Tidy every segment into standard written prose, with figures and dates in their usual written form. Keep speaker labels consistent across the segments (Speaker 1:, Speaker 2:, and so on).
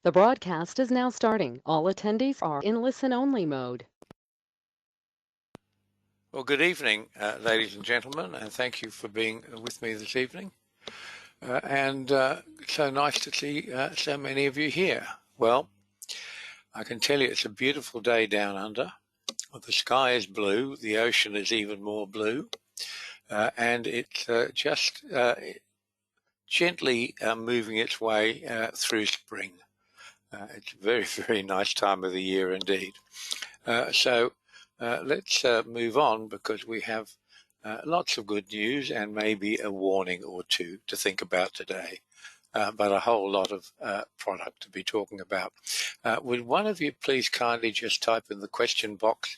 Speaker 1: The broadcast is now starting. All attendees are in listen-only mode.
Speaker 2: Well, good evening, ladies and gentlemen, and thank you for being with me this evening. So nice to see so many of you here. Well, I can tell you it's a beautiful day down under. The sky is blue, the ocean is even more blue, and it's just gently moving its way through spring. It's a very, very nice time of the year indeed. Let's move on because we have lots of good news and maybe a warning or two to think about today, but a whole lot of product to be talking about. Would one of you please kindly just type in the question box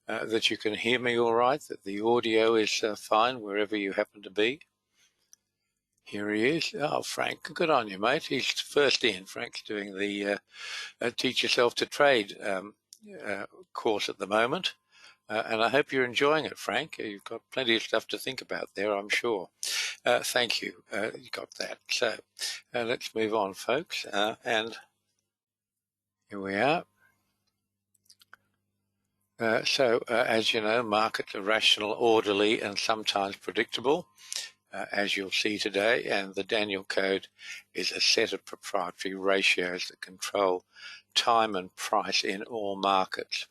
Speaker 2: that you can hear me all right, that the audio is fine wherever you happen to be? Here he is. Oh, Frank, good on you, mate. He's first in. Frank's doing the Teach Yourself to Trade course at the moment. And I hope you're enjoying it, Frank. You've got plenty of stuff to think about there, I'm sure. Thank you. You got that. So let's move on, folks. And here we are. As you know, markets are rational, orderly, and sometimes predictable, as you'll see today. And the Danielcode is a set of proprietary ratios that control time and price in all markets.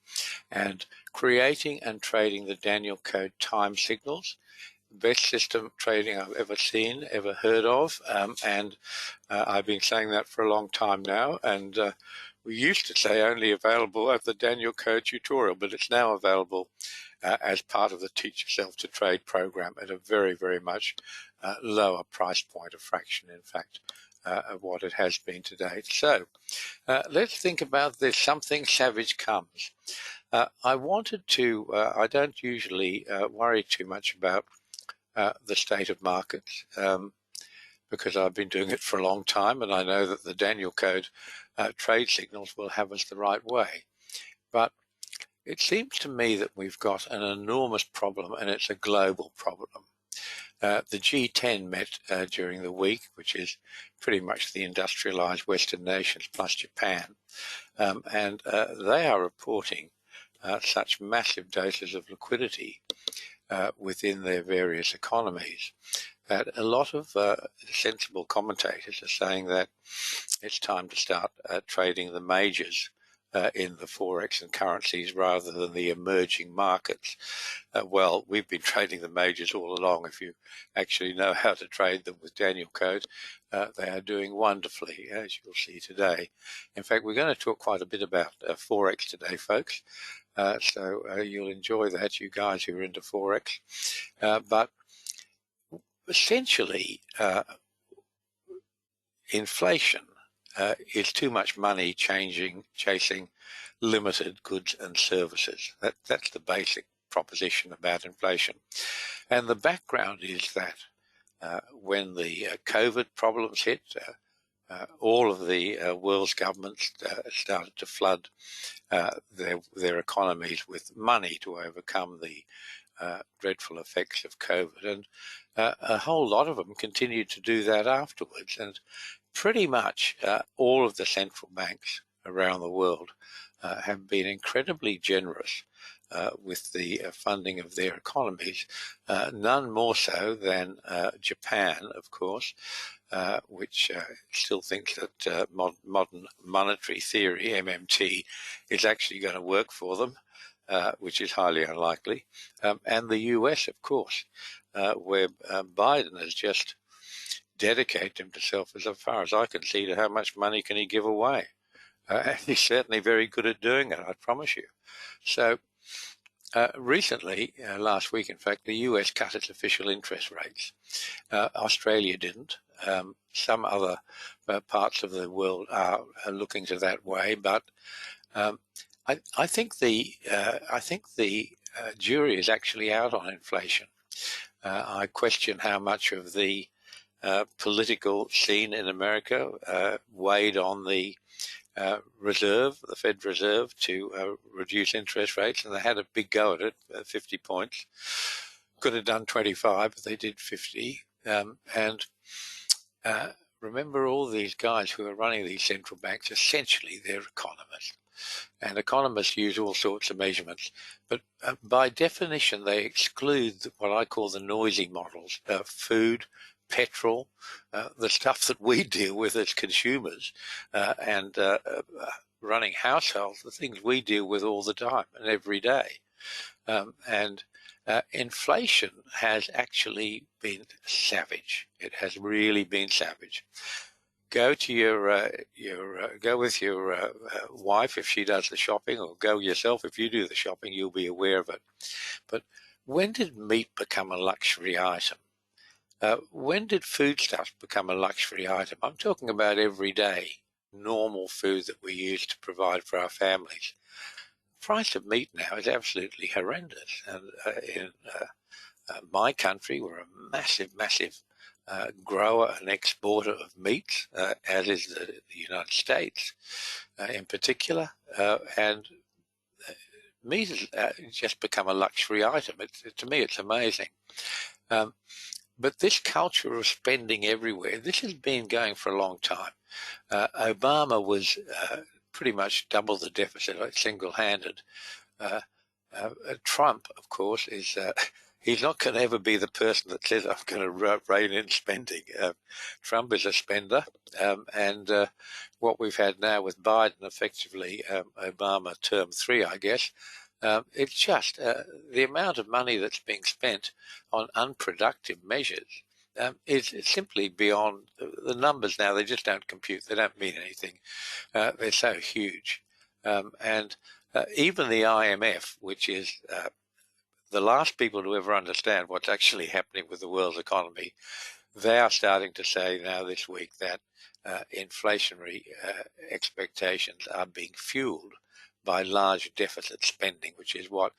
Speaker 2: And creating and trading the Danielcode time signals, best system trading I've ever seen, ever heard of, and I've been saying that for a long time now, and we used to say only available at the Danielcode tutorial, but it's now available as part of the Teach Yourself to Trade program at a very, very much lower price point, a fraction, in fact, of what it has been to date. So let's think about this. Something savage comes. I wanted to, I don't usually worry too much about the state of markets because I've been doing it for a long time, and I know that the Danielcode trade signals will have us the right way. But it seems to me that we've got an enormous problem, and it's a global problem. The G10 met during the week, which is pretty much the industrialized Western nations plus Japan, and they are reporting such massive doses of liquidity within their various economies that a lot of sensible commentators are saying that it's time to start trading the majors in the Forex and currencies rather than the emerging markets. Well, we've been trading the majors all along. If you actually know how to trade them with Danielcode, they are doing wonderfully, as you'll see today. In fact, we're going to talk quite a bit about Forex today, folks. So you'll enjoy that, you guys who are into Forex. But essentially, inflation is too much money chasing limited goods and services. That's the basic proposition about inflation. And the background is that when the COVID problems hit, all of the world's governments started to flood their economies with money to overcome the dreadful effects of COVID. And a whole lot of them continued to do that afterwards. And pretty much all of the central banks around the world have been incredibly generous with the funding of their economies, none more so than Japan, of course, which still thinks that modern monetary theory, MMT, is actually going to work for them, which is highly unlikely, and the US, of course, where Biden has just dedicated himself, as far as I can see, to how much money can he give away. And he's certainly very good at doing it, I promise you. So recently, last week, in fact, the US cut its official interest rates. Australia didn't. Some other parts of the world are looking to that way, but I think the jury is actually out on inflation. I question how much of the political scene in America weighed on the Reserve, the Fed Reserve, to reduce interest rates, and they had a big go at it, 50 points. Could have done 25, but they did 50. remember, all these guys who are running these central banks, essentially they're economists. And economists use all sorts of measurements, but by definition they exclude what I call the noisy models: food, petrol, the stuff that we deal with as consumers, and running households, the things we deal with all the time and every day. And inflation has actually been savage. It has really been savage. Go to go with your wife if she does the shopping, or go yourself if you do the shopping. You'll be aware of it. But when did meat become a luxury item? When did foodstuffs become a luxury item? I'm talking about everyday, normal food that we use to provide for our families. The price of meat now is absolutely horrendous. And in my country, we're a massive grower and exporter of meat, as is the United States in particular. And meat has just become a luxury item. To me, it's amazing. But this culture of spending everywhere, this has been going for a long time. Obama was pretty much double the deficit, like single-handed. Trump, of course, is he's not going to ever be the person that says, I'm going to rein in spending. Trump is a spender, and what we've had now with Biden, effectively Obama term 3, I guess, it's just the amount of money that's being spent on unproductive measures is simply beyond the numbers now. They just don't compute. They don't mean anything. They're so huge. And even the IMF, which is the last people to ever understand what's actually happening with the world's economy, they are starting to say now this week that inflationary expectations are being fueled by large deficit spending, which is what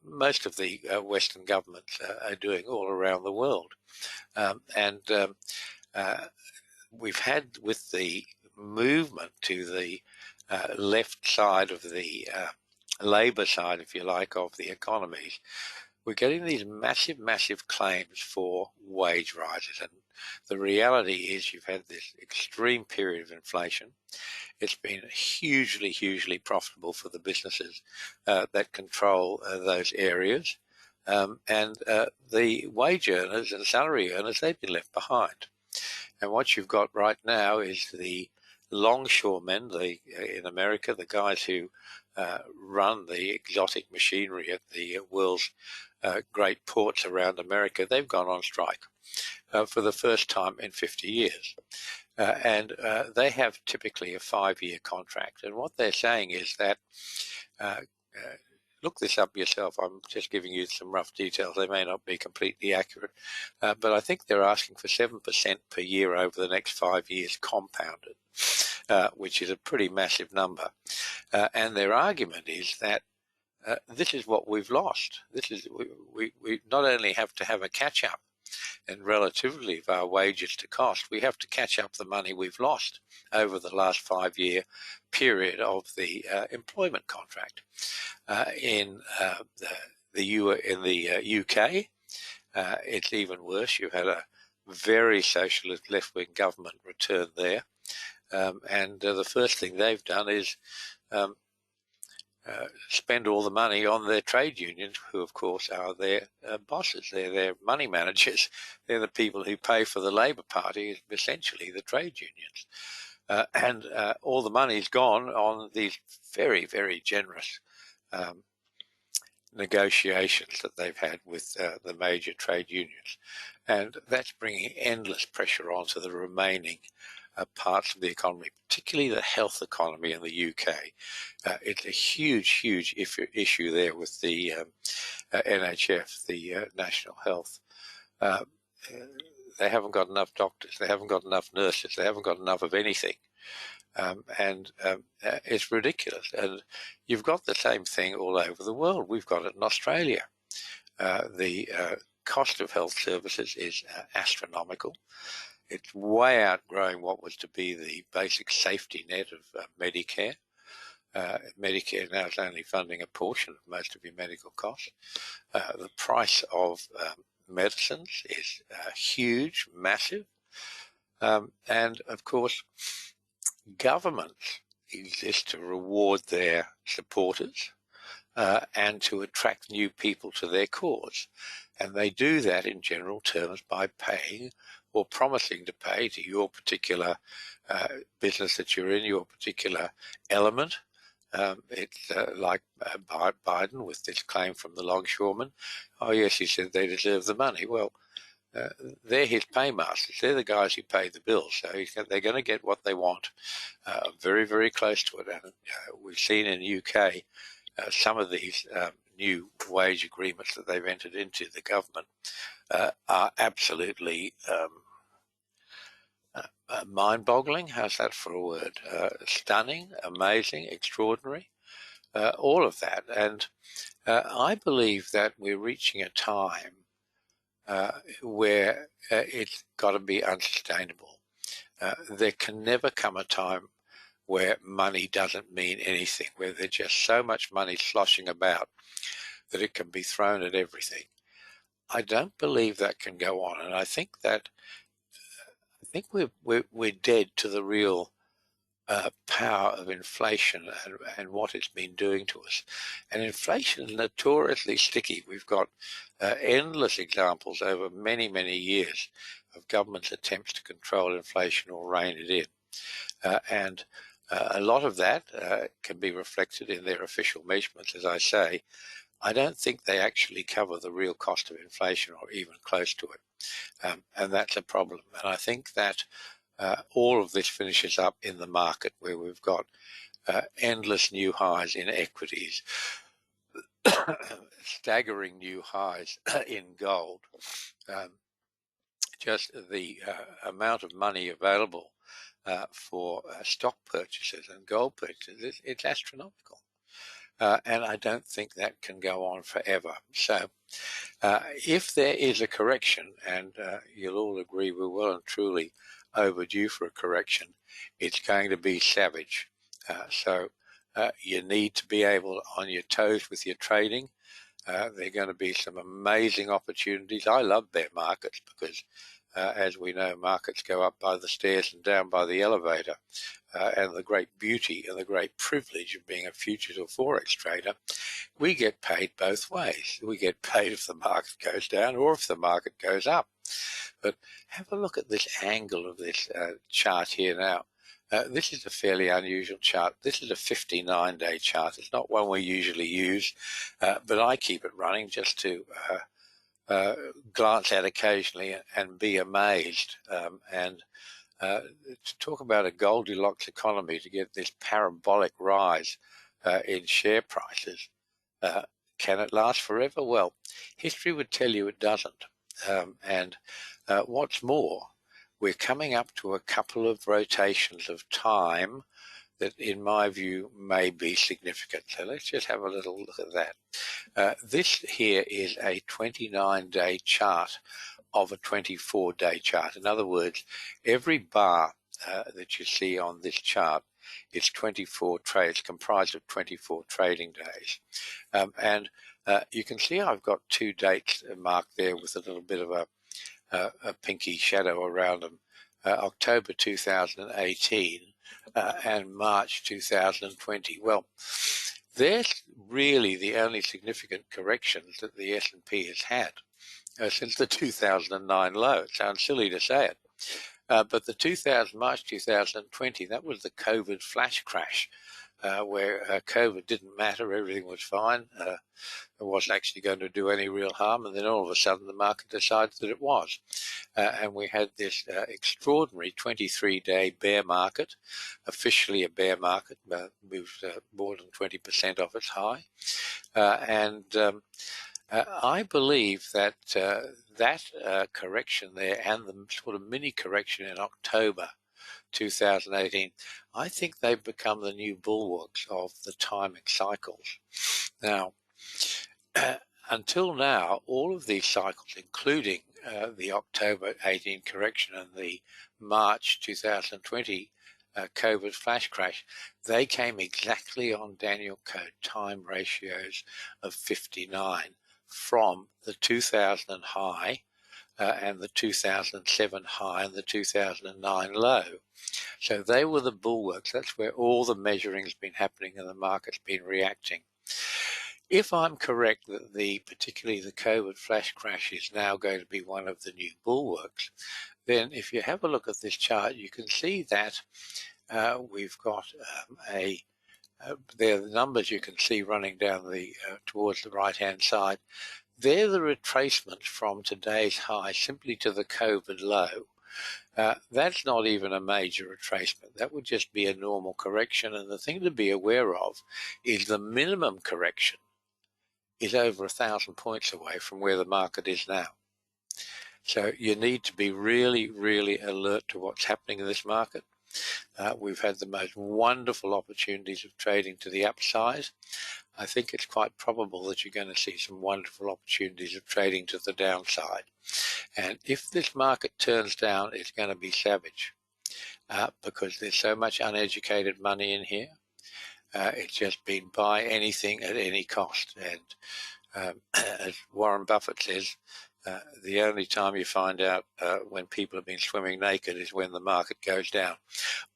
Speaker 2: most of the Western governments are doing all around the world. And we've had, with the movement to the left side of the Labour side, if you like, of the economies, we're getting these massive claims for wage rises. And the reality is you've had this extreme period of inflation. It's been hugely profitable for the businesses that control those areas. And the wage earners and salary earners, they've been left behind. And what you've got right now is the longshoremen, in America, the guys who run the exotic machinery at the world's great ports around America. They've gone on strike for the first time in 50 years. And they have typically a 5-year contract. And what they're saying is that, look this up yourself, I'm just giving you some rough details, they may not be completely accurate, but I think they're asking for 7% per year over the next 5 years compounded, which is a pretty massive number. And their argument is that this is what we've lost. This is we not only have to have a catch-up and relatively of our wages to cost, we have to catch up the money we've lost over the last 5-year period of the employment contract. In the UK, it's even worse. You've had a very socialist left-wing government return there, and the first thing they've done is spend all the money on their trade unions, who of course are their bosses. They're their money managers. They're the people who pay for the Labour Party, essentially the trade unions. And all the money's gone on these very generous negotiations that they've had with the major trade unions. And that's bringing endless pressure onto the remaining parts of the economy, particularly the health economy in the UK. It's a huge issue there with the NHF, the National Health. They haven't got enough doctors, they haven't got enough nurses, they haven't got enough of anything. And it's ridiculous. And you've got the same thing all over the world. We've got it in Australia. The cost of health services is astronomical. It's way outgrowing what was to be the basic safety net of Medicare. Medicare now is only funding a portion of most of your medical costs. The price of medicines is huge, massive. And of course, governments exist to reward their supporters and to attract new people to their cause. And they do that in general terms by paying or promising to pay to your particular business that you're in, your particular element. It's like Biden with this claim from the longshoremen. Oh, yes, he said they deserve the money. Well, they're his paymasters. They're the guys who pay the bills. So they're going to get what they want, very, very close to it. And we've seen in the UK some of these new wage agreements that they've entered into, the government, are absolutely mind-boggling. How's that for a word? Stunning, amazing, extraordinary, all of that. And I believe that we're reaching a time where it's got to be unsustainable. There can never come a time where money doesn't mean anything, where there's just so much money sloshing about that it can be thrown at everything. I don't believe that can go on, and I think we're dead to the real power of inflation and what it's been doing to us. And inflation is notoriously sticky. We've got endless examples over many, many years of governments' attempts to control inflation or rein it in. And a lot of that can be reflected in their official measurements. As I say, I don't think they actually cover the real cost of inflation or even close to it. And that's a problem. And I think that all of this finishes up in the market where we've got endless new highs in equities, staggering new highs in gold. Just the amount of money available for stock purchases and gold purchases, it's astronomical. And I don't think that can go on forever. So if there is a correction, and you'll all agree we're well and truly overdue for a correction, it's going to be savage. So you need to be able on your toes with your trading. There are going to be some amazing opportunities. I love bear markets because, as we know, markets go up by the stairs and down by the elevator. And the great beauty and the great privilege of being a futures or Forex trader, we get paid both ways. We get paid if the market goes down or if the market goes up. But have a look at this angle of this chart here now. This is a fairly unusual chart. This is a 59-day chart. It's not one we usually use, but I keep it running just to glance at occasionally and be amazed. To talk about a Goldilocks economy, to get this parabolic rise in share prices, can it last forever? Well, history would tell you it doesn't. And what's more, we're coming up to a couple of rotations of time that, in my view, may be significant. So let's just have a little look at that. This here is a 29-day chart of a 24-day chart. In other words, every bar that you see on this chart is 24 trades, comprised of 24 trading days. And you can see I've got two dates marked there with a little bit of a pinky shadow around them, October 2018 and March 2020. Well, they're really the only significant corrections that the S&P has had since the 2009 low. It sounds silly to say it. But the March 2020, that was the COVID flash crash, where COVID didn't matter, everything was fine. It wasn't actually going to do any real harm, and then all of a sudden the market decided that it was. And we had this extraordinary 23-day bear market, officially a bear market, moved more than 20% off its high. I believe that that correction there and the sort of mini correction in October 2018, I think they've become the new bulwarks of the timing cycles. Now, until now, all of these cycles, including the October 18 correction and the March 2020 COVID flash crash, they came exactly on Danielcode time ratios of 59 from the 2000 high and the 2007 high and the 2009 low. So they were the bulwarks. That's where all the measuring's been happening and the market's been reacting. If I'm correct that particularly the COVID flash crash is now going to be one of the new bulwarks, then if you have a look at this chart, you can see that we've got there are the numbers you can see running down towards the right-hand side. They're the retracements from today's high simply to the COVID low. That's not even a major retracement. That would just be a normal correction. And the thing to be aware of is the minimum correction is over 1,000 points away from where the market is now. So you need to be really, really alert to what's happening in this market. We've had the most wonderful opportunities of trading to the upside. I think it's quite probable that you're going to see some wonderful opportunities of trading to the downside. And if this market turns down, it's going to be savage because there's so much uneducated money in here. It's just been buy anything at any cost. And as Warren Buffett says, the only time you find out when people have been swimming naked is when the market goes down.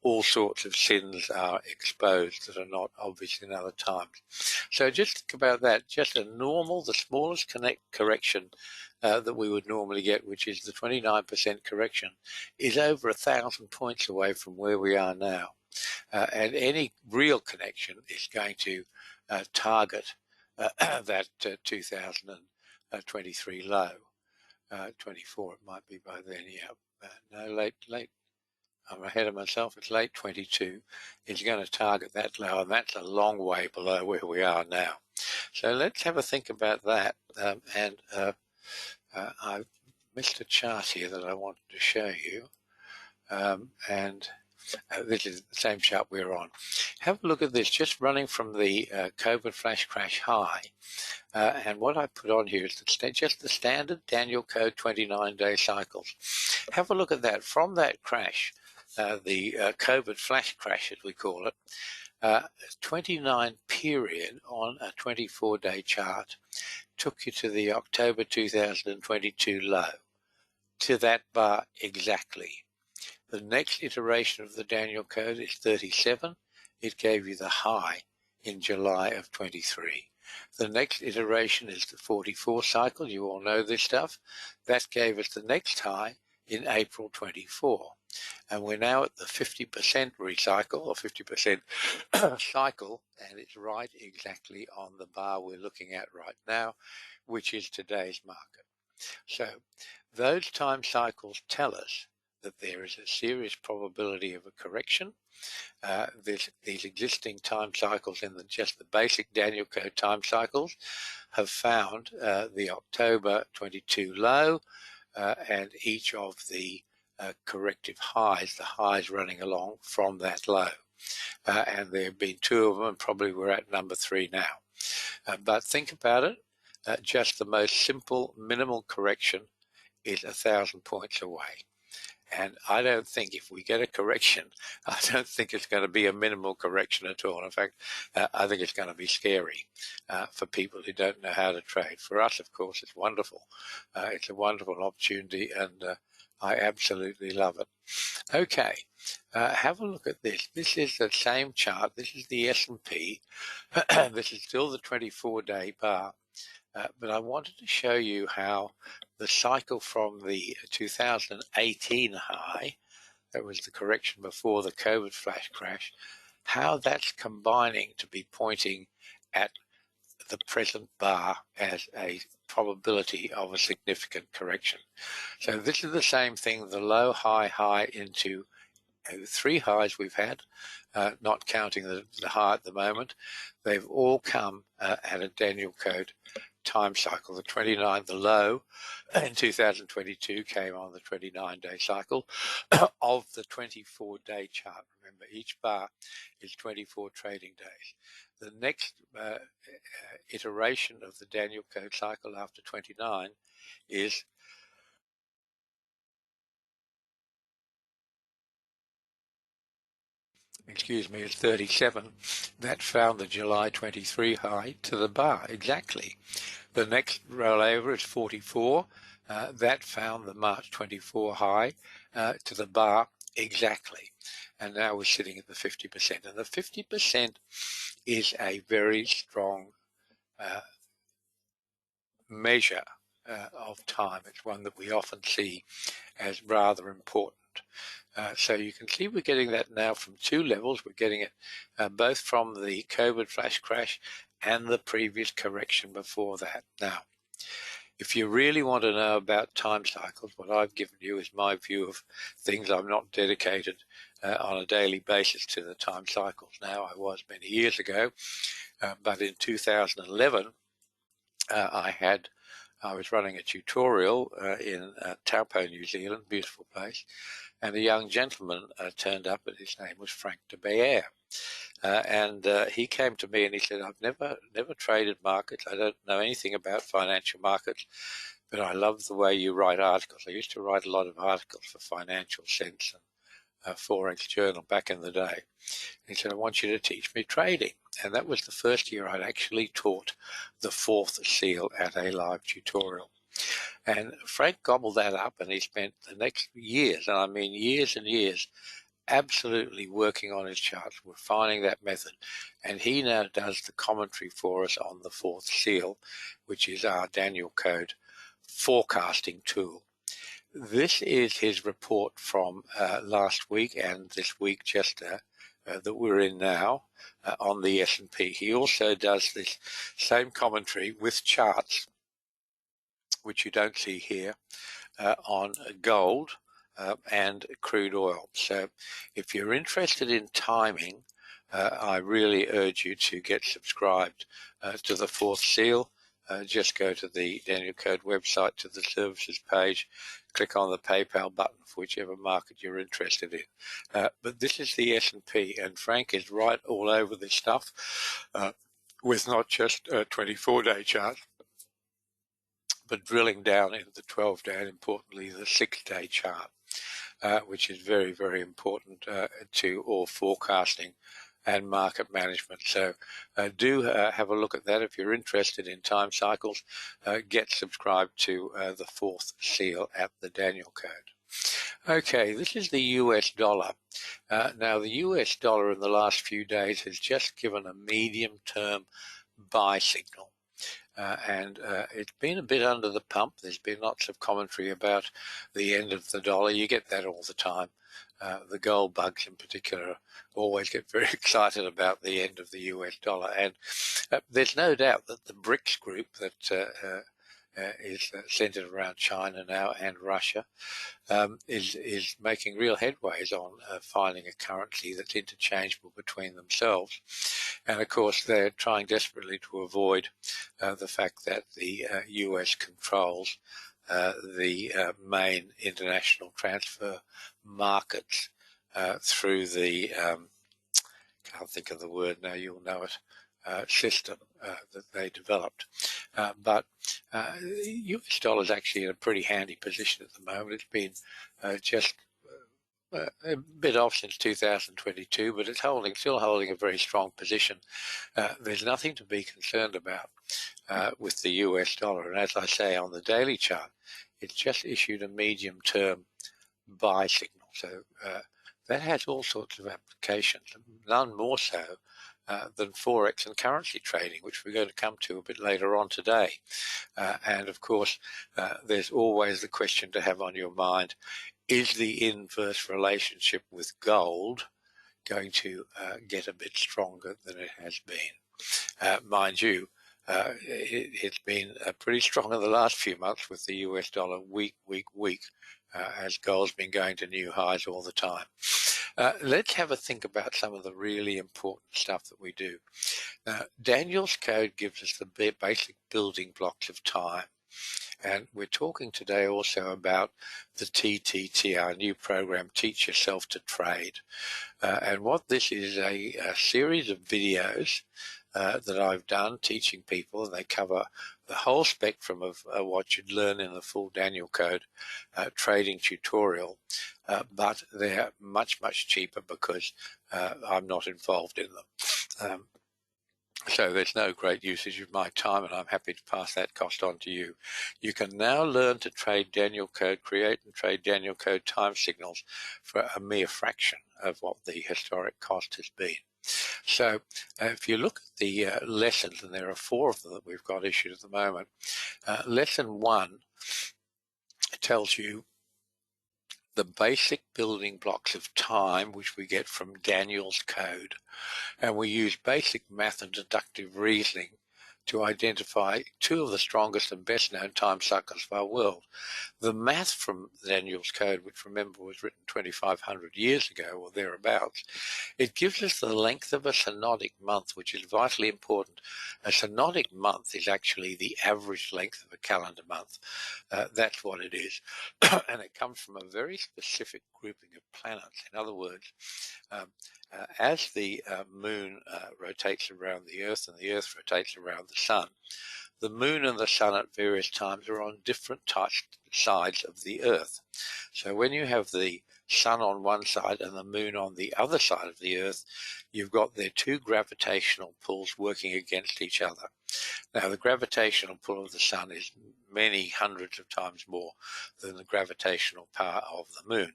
Speaker 2: All sorts of sins are exposed that are not obvious in other times. So just think about that. Just a normal, the smallest correction that we would normally get, which is the 29% correction, is over 1,000 points away from where we are now. And any real connection is going to target that 2023 low. 24 it might be by then, yeah. No, late. I'm ahead of myself. It's late 22. It's going to target that low, and that's a long way below where we are now. So let's have a think about that. I've missed a chart here that I wanted to show you. This is the same chart we're on. Have a look at this, just running from the COVID flash crash high. And what I put on here is just the standard Danielcode 29-day cycles. Have a look at that. From that crash, the COVID flash crash, as we call it, 29 period on a 24-day chart took you to the October 2022 low, to that bar exactly. The next iteration of the Danielcode is 37. It gave you the high in July of 23. The next iteration is the 44 cycle. You all know this stuff. That gave us the next high in April 24. And we're now at the 50% recycle, or 50% cycle, and it's right exactly on the bar we're looking at right now, which is today's market. So those time cycles tell us that there is a serious probability of a correction. These existing time cycles in just the basic Danielcode time cycles have found the October 22 low and each of the corrective highs, the highs running along from that low. And there have been two of them, and probably we're at number 3 now. But think about it, just the most simple minimal correction is 1,000 points away. And I don't think if we get a correction, I don't think it's going to be a minimal correction at all. In fact, I think it's going to be scary for people who don't know how to trade. For us, of course, it's wonderful. It's a wonderful opportunity, and I absolutely love it. Okay, have a look at this. This is the same chart. This is the S&P. This is still the 24-day bar. But I wanted to show you how the cycle from the 2018 high, that was the correction before the COVID flash crash, how that's combining to be pointing at the present bar as a probability of a significant correction. So this is the same thing, the low, high, high into 3 highs we've had, not counting the high at the moment. They've all come at a Danielcode time cycle. The low in 2022 came on the 29-day cycle of the 24-day chart. Remember, each bar is 24 trading days. The next iteration of the Danielcode cycle after 29 is it's 37. That found the July 23 high to the bar, exactly. The next rollover is 44. that found the March 24 high to the bar exactly. And now we're sitting at the 50%. And the 50% is a very strong measure of time. It's one that we often see as rather important. So you can see we're getting that now from two levels. We're getting it both from the COVID flash crash and the previous correction before that. Now, if you really want to know about time cycles, what I've given you is my view of things. I'm not dedicated on a daily basis to the time cycles now. I was many years ago, but in 2011, I was running a tutorial in Taupo, New Zealand, beautiful place, and a young gentleman turned up, and his name was Frank de Beer. And he came to me and he said, I've never traded markets. I don't know anything about financial markets, but I love the way you write articles. I used to write a lot of articles for Financial Sense and Forex Journal back in the day. He said, I want you to teach me trading. And that was the first year I'd actually taught the fourth seal at a live tutorial. And Frank gobbled that up, and he spent the next years, and I mean years and years, absolutely working on his charts, refining that method. And he now does the commentary for us on the fourth seal, which is our Danielcode forecasting tool. This is his report from last week and this week just that we're in now on the S&P. He also does this same commentary with charts, which you don't see here, on gold and crude oil. So if you're interested in timing, I really urge you to get subscribed to the fourth seal. Just go to the Danielcode website, to the services page, click on the PayPal button for whichever market you're interested in. But this is the S&P, and Frank is right all over this stuff with not just 24-day charts, but drilling down into the 12-day and importantly the 6-day chart, which is very, very important to all forecasting and market management. So do have a look at that. If you're interested in time cycles, get subscribed to the fourth seal at the Danielcode. Okay, this is the US dollar. Now the US dollar in the last few days has just given a medium-term buy signal. And it's been a bit under the pump. There's been lots of commentary about the end of the dollar. You get that all the time. The gold bugs in particular always get very excited about the end of the US dollar. And there's no doubt that the BRICS group that is centered around China now and Russia is making real headways on finding a currency that's interchangeable between themselves. And of course, they're trying desperately to avoid the fact that the US controls the main international transfer markets through the, can't think of the word now, you'll know it, system that they developed. But the US dollar is actually in a pretty handy position at the moment. It's been just a bit off since 2022, but it's still holding a very strong position. There's nothing to be concerned about with the US dollar. And as I say on the daily chart, it's just issued a medium-term buy signal. So that has all sorts of applications, none more so than Forex and currency trading, which we're going to come to a bit later on today. And of course, there's always the question to have on your mind, is the inverse relationship with gold going to get a bit stronger than it has been? Mind you, it's been pretty strong in the last few months with the US dollar weak, as gold's been going to new highs all the time. Let's have a think about some of the really important stuff that we do. Daniel's code gives us the basic building blocks of time. And we're talking today also about the TTT, our new program, Teach Yourself to Trade. And what this is a series of videos that I've done teaching people, and they cover the whole spectrum of what you'd learn in the full Danielcode trading tutorial, but they're much, much cheaper because I'm not involved in them. So there's no great usage of my time, and I'm happy to pass that cost on to you. You can now learn to trade Danielcode, create and trade Danielcode time signals for a mere fraction of what the historic cost has been. So if you look at the lessons, and there are 4 of them that we've got issued at the moment, lesson 1 tells you the basic building blocks of time which we get from Daniel's code, and we use basic math and deductive reasoning to identify 2 of the strongest and best known time cycles of our world. The math from Daniel's code, which remember was written 2,500 years ago or thereabouts, it gives us the length of a synodic month, which is vitally important. A synodic month is actually the average length of a calendar month. That's what it is. And it comes from a very specific grouping of planets. In other words, as the moon rotates around the Earth and the Earth rotates around the sun, the moon and the sun at various times are on different sides of the Earth. So when you have the sun on one side and the moon on the other side of the Earth, you've got their 2 gravitational pulls working against each other. Now, the gravitational pull of the sun is many hundreds of times more than the gravitational power of the moon,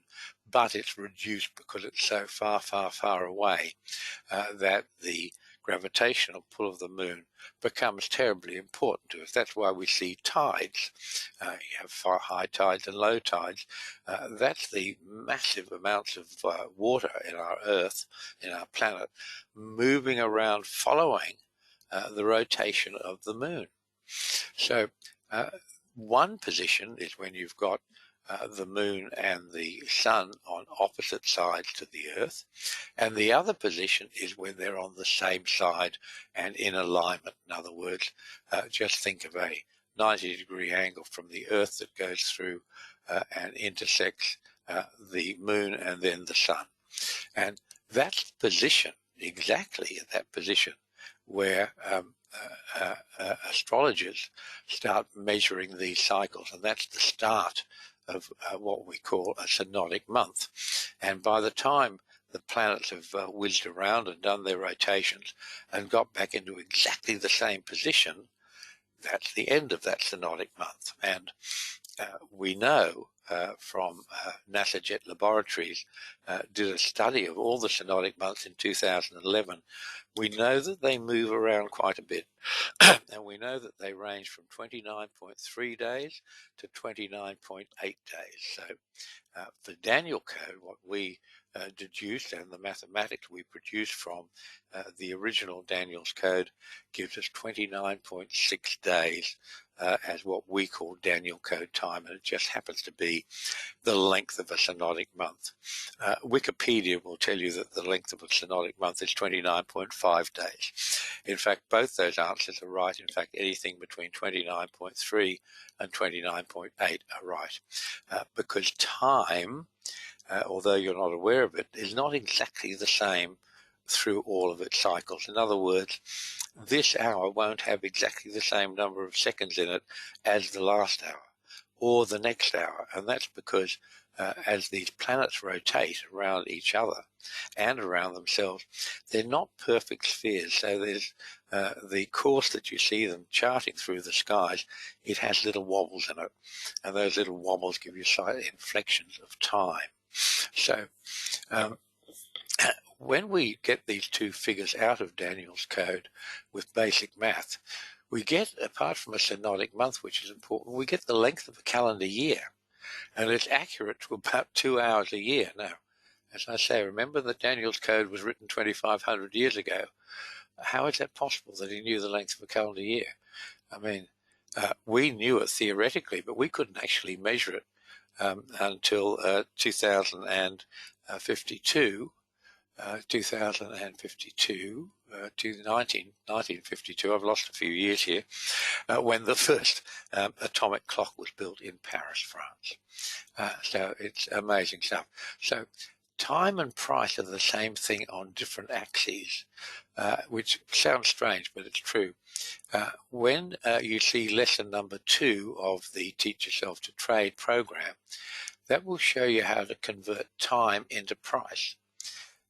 Speaker 2: but it's reduced because it's so far, far, far away that the gravitational pull of the moon becomes terribly important to us. That's why we see tides. You have high tides and low tides. That's the massive amounts of water in our Earth, in our planet, moving around following the rotation of the moon. So one position is when you've got the moon and the sun on opposite sides to the Earth, and the other position is when they're on the same side and in alignment. In other words, just think of a 90-degree angle from the Earth that goes through and intersects the moon and then the sun. And that's the position, exactly at that position, where astrologers start measuring these cycles, and that's the start of what we call a synodic month. And by the time the planets have whizzed around and done their rotations and got back into exactly the same position, that's the end of that synodic month. And we know from NASA Jet Laboratories did a study of all the synodic months in 2011. We know that they move around quite a bit, and we know that they range from 29.3 days to 29.8 days. So for Danielcode, what we deduced, and the mathematics we produced from the original Daniel's code, gives us 29.6 days as what we call Danielcode time, and it just happens to be the length of a synodic month. Wikipedia will tell you that the length of a synodic month is 29.5 days. In fact, both those answers are right. In fact, anything between 29.3 and 29.8 are right, because time, although you're not aware of it, is not exactly the same through all of its cycles. In other words, this hour won't have exactly the same number of seconds in it as the last hour or the next hour, and that's because as these planets rotate around each other and around themselves, they're not perfect spheres. So there's the course that you see them charting through the skies, it has little wobbles in it, and those little wobbles give you slight inflections of time. So when we get these 2 figures out of Daniel's code with basic math, we get, apart from a synodic month, which is important, we get the length of a calendar year, and it's accurate to about 2 hours a year. Now, as I say, remember that Daniel's code was written 2,500 years ago. How is that possible that he knew the length of a calendar year? I mean, we knew it theoretically, but we couldn't actually measure it until 2052. 1952, I've lost a few years here, when the first atomic clock was built in Paris, France. So it's amazing stuff. So time and price are the same thing on different axes, which sounds strange, but it's true. When you see lesson number 2 of the Teach Yourself to Trade program, that will show you how to convert time into price.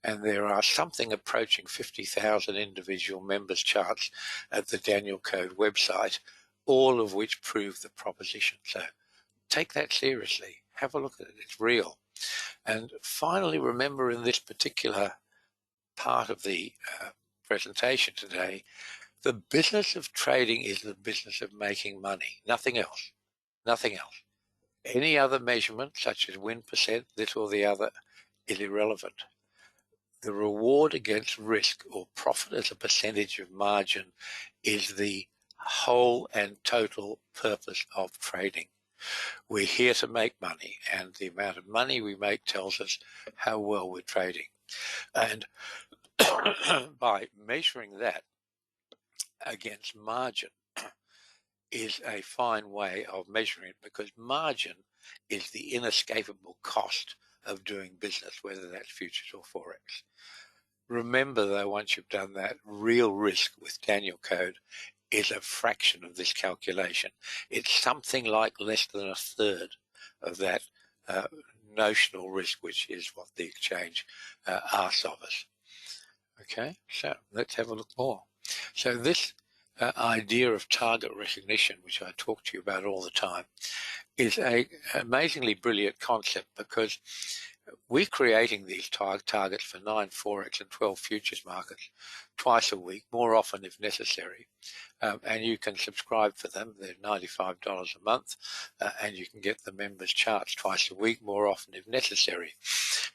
Speaker 2: and there are something approaching 50,000 individual members charts at the Danielcode website, all of which prove the proposition. So take that seriously. Have a look at it. It's real. And finally, remember, in this particular part of the presentation today, the business of trading is the business of making money. Nothing else. Nothing else. Any other measurement, such as win percent, this or the other, is irrelevant. The reward against risk, or profit as a percentage of margin, is the whole and total purpose of trading. We're here to make money, and the amount of money we make tells us how well we're trading. And by measuring that against margin is a fine way of measuring it, because margin is the inescapable cost of doing business, whether that's futures or Forex. Remember, though, once you've done that, real risk with Danielcode is a fraction of this calculation. It's something like less than a third of that notional risk, which is what the exchange asks of us. Okay, so let's have a look more. So this idea of target recognition, which I talk to you about all the time, is an amazingly brilliant concept, because we're creating these targets for 9 Forex and 12 futures markets twice a week, more often if necessary. And you can subscribe for them. They're $95 a month, and you can get the members charts twice a week, more often if necessary.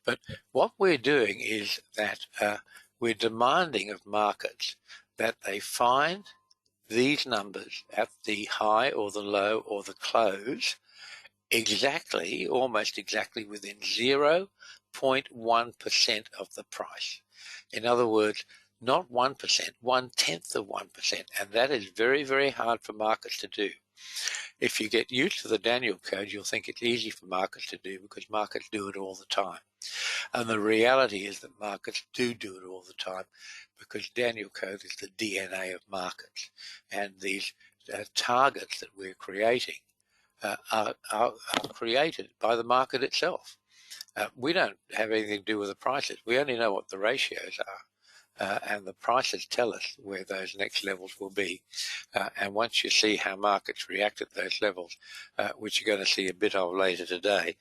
Speaker 2: But what we're doing is that we're demanding of markets that they find these numbers at the high or the low or the close exactly, almost exactly within 0.1% of the price. In other words, not 1%, 1/10 of 1%, and that is very, very hard for markets to do. If you get used to the Danielcode, you'll think it's easy for markets to do, because markets do it all the time. And the reality is that markets do it all the time, because Danielcode is the DNA of markets. And these targets that we're creating are created by the market itself. We don't have anything to do with the prices. We only know what the ratios are. And the prices tell us where those next levels will be. And once you see how markets react at those levels, which you're going to see a bit of later today,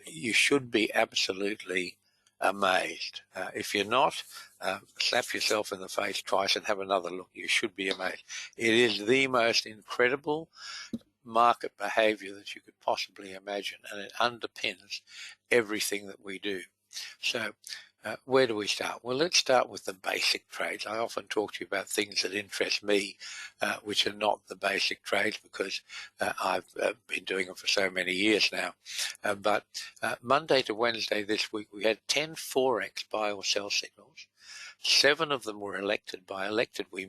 Speaker 2: you should be absolutely amazed. If you're not, slap yourself in the face twice and have another look. You should be amazed. It is the most incredible market behavior that you could possibly imagine, and it underpins everything that we do. So where do we start? Well, let's start with the basic trades. I often talk to you about things that interest me, which are not the basic trades, because I've been doing them for so many years now. But Monday to Wednesday this week, we had 10 Forex buy or sell signals. 7 of them were elected. By elected, we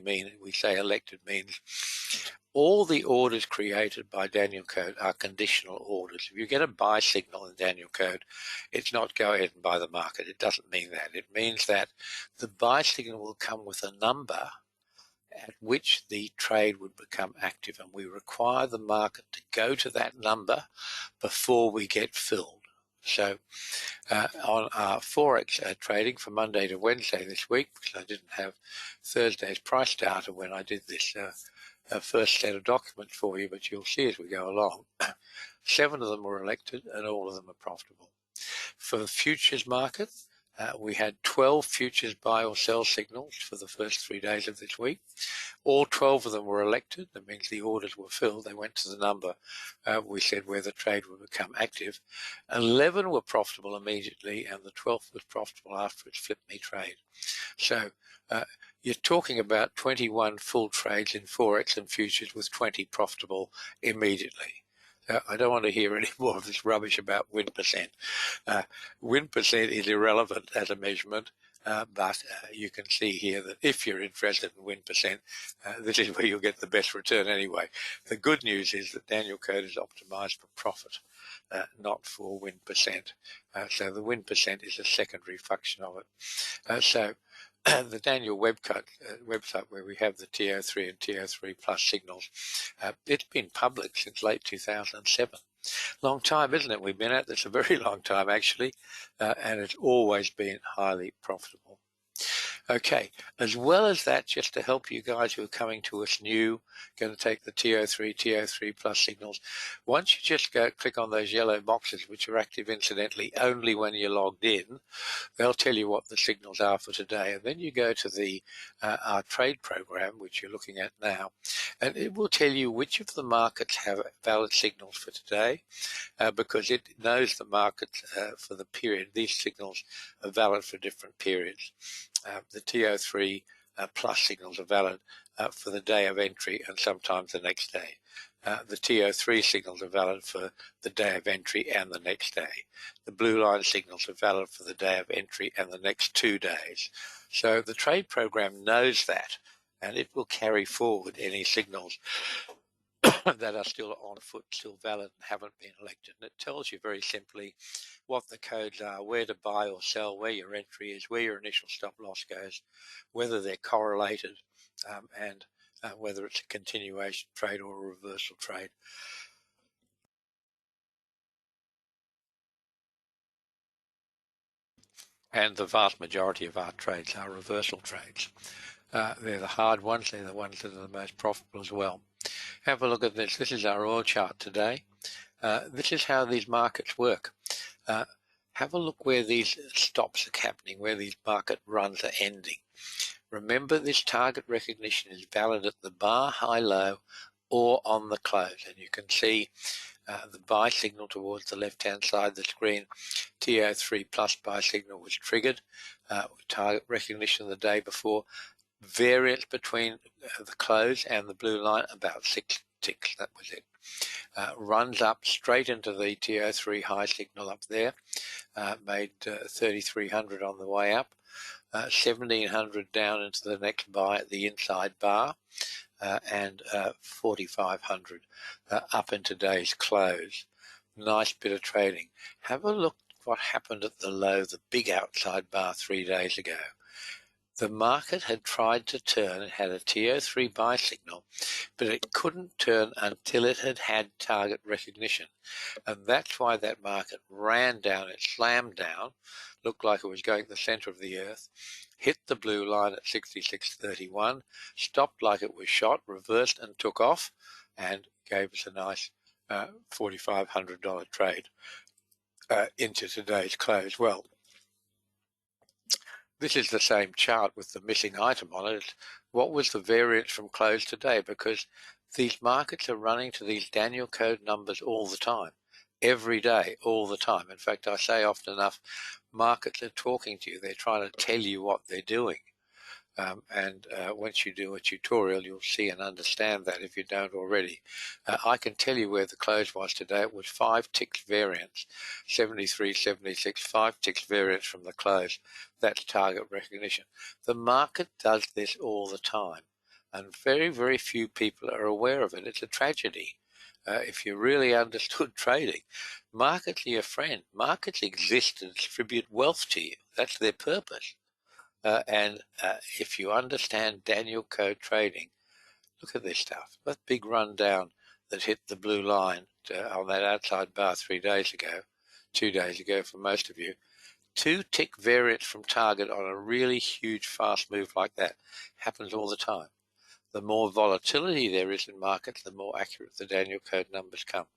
Speaker 2: say elected means all the orders created by Danielcode are conditional orders. If you get a buy signal in Danielcode, it's not go ahead and buy the market. It doesn't mean that. It means that the buy signal will come with a number at which the trade would become active, and we require the market to go to that number before we get filled. So on our Forex trading for Monday to Wednesday this week, because I didn't have Thursday's price data when I did this first set of documents for you, but you'll see as we go along, 7 of them were elected and all of them are profitable. For the futures market, we had 12 futures buy or sell signals for the first 3 days of this week. All 12 of them were elected. That means the orders were filled. They went to the number we said where the trade would become active. 11 were profitable immediately, and the 12th was profitable after its flip me trade. So you're talking about 21 full trades in Forex and futures with 20 profitable immediately. I don't want to hear any more of this rubbish about win percent. Win percent is irrelevant as a measurement, but you can see here that if you're interested in win percent, this is where you'll get the best return anyway. The good news is that Danielcode is optimized for profit, not for win percent. So the win percent is a secondary function of it. So the Daniel website where we have the TO3 and TO3 plus signals, it's been public since late 2007. Long time, isn't it? We've been at this a very long time, actually, and it's always been highly profitable. Okay, as well as that, just to help you guys who are coming to us new, going to take the TO3 plus signals. Once you just click on those yellow boxes, which are active incidentally only when you're logged in, they'll tell you what the signals are for today. And then you go to the our trade program, which you're looking at now, and it will tell you which of the markets have valid signals for today, because it knows the market for the period. These signals are valid for different periods. The TO3 plus signals are valid for the day of entry and sometimes the next day. The TO3 signals are valid for the day of entry and the next day. The blue line signals are valid for the day of entry and the next 2 days. So the trade program knows that, and it will carry forward any signals that are still on foot, still valid and haven't been elected. And it tells you very simply what the codes are, where to buy or sell, where your entry is, where your initial stop loss goes, whether they're correlated, and whether it's a continuation trade or a reversal trade. And the vast majority of our trades are reversal trades. They're the hard ones, they're the ones that are the most profitable as well. Have a look at this. This is our oil chart today. This is how these markets work. Have a look where these stops are happening, where these market runs are ending. Remember, this target recognition is valid at the bar, high, low, or on the close. And you can see the buy signal towards the left-hand side of the screen. TO3 plus buy signal was triggered. Target recognition the day before. Variance between the close and the blue line, about 6 ticks. That was it. Runs up straight into the TO3 high signal up there. Made 3,300 on the way up. 1,700 down into the next buy at the inside bar, and 4,500 up in today's close. Nice bit of trading. Have a look what happened at the low, the big outside bar 3 days ago. The market had tried to turn. It had a TO3 buy signal, but it couldn't turn until it had had target recognition. And that's why that market ran down. It slammed down, looked like it was going to the center of the earth, hit the blue line at 66.31, stopped like it was shot, reversed and took off, and gave us a nice $4,500 trade into today's close. Well, this is the same chart with the missing item on it. What was the variance from close today? Because these markets are running to these Danielcode numbers all the time, every day, all the time. In fact, I say often enough, markets are talking to you. They're trying to tell you what they're doing. Once you do a tutorial, you'll see and understand that if you don't already. I can tell you where the close was today. It was 5 ticks variance, 73.76, 5 ticks variance from the close. That's target recognition. The market does this all the time, and very, very few people are aware of it. It's a tragedy. If you really understood trading, markets are your friend. Markets exist to distribute wealth to you. That's their purpose. If you understand Danielcode trading, look at this stuff. That big run down that hit the blue line on that outside bar 3 days ago, 2 days ago for most of you. 2 tick variance from target on a really huge fast move like that happens all the time. The more volatility there is in markets, the more accurate the Danielcode numbers come.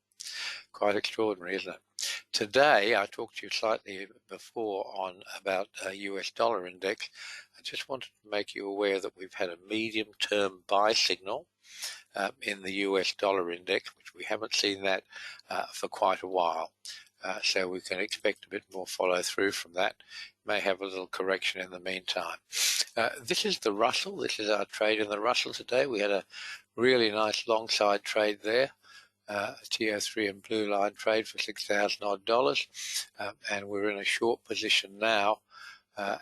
Speaker 2: Quite extraordinary, isn't it? Today, I talked to you slightly before on about a US dollar index. I just wanted to make you aware that we've had a medium-term buy signal in the US dollar index, which we haven't seen that for quite a while. So we can expect a bit more follow through from that. May have a little correction in the meantime. This is the Russell. This is our trade in the Russell today. We had a really nice long side trade there. TO3 and blue line trade for $6,000 odd, and we're in a short position now. I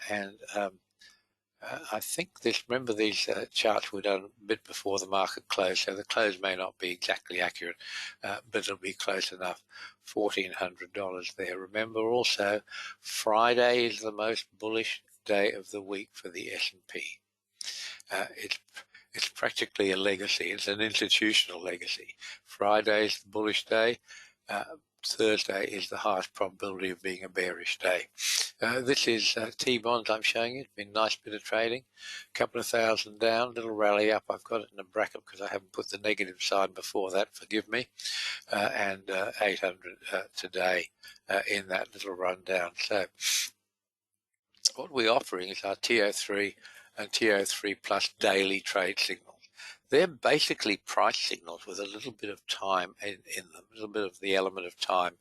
Speaker 2: think remember these charts were done a bit before the market closed, so the close may not be exactly accurate, but it'll be close enough. $1,400 there. Remember also, Friday is the most bullish day of the week for the S&P. It's practically a legacy. It's an institutional legacy. Friday's the bullish day. Thursday is the highest probability of being a bearish day. This is T-bonds I'm showing you. It's been a nice bit of trading. A couple of thousand down, little rally up. I've got it in a bracket because I haven't put the negative sign before that, forgive me. And 800 today in that little rundown. So what we're offering is our TO3 and TO3 plus daily trade signals. They're basically price signals with a little bit of time in them, a little bit of the element of time